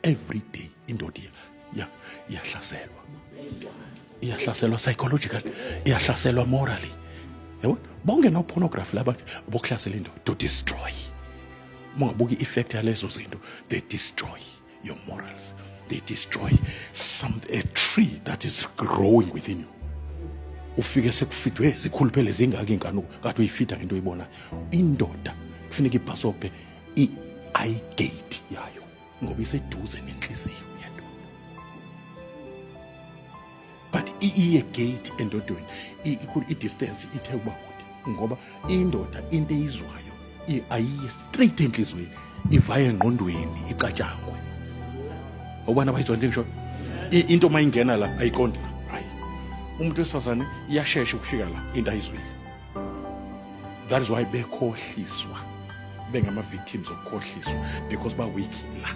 every day indoda iyahlaselwa. Iyahlaselwa psychologically, iyahlaselwa morally. Yabo bonke no pornography labantu bokuhlasela into to destroy. Mongabuka i-effect yalezo zinto, they destroy your morals. They destroy a tree that is growing within you. Ufike sekufidwe zikhuluphele zingaka ingane kade uyifida ngento oyibonayo. Indoda kufanele ibhasophe i-eye gate yayo ngoba iseduze nenhliziyo yendoda. But iye gate endodweni i-distance ithe kuba kude ngoba indoda into eyizwayo ayiye straight enhlizweni, ivaya engqondweni icatshangwe. Ubana bayizwa nje ngisho into mayingena la ayiqondi la. Hayi. Umuntu wesifazane iyashesha ukufika la into ayizwile. That is why bekhohliswa. Bengama victims of khohliswa because ba weak la.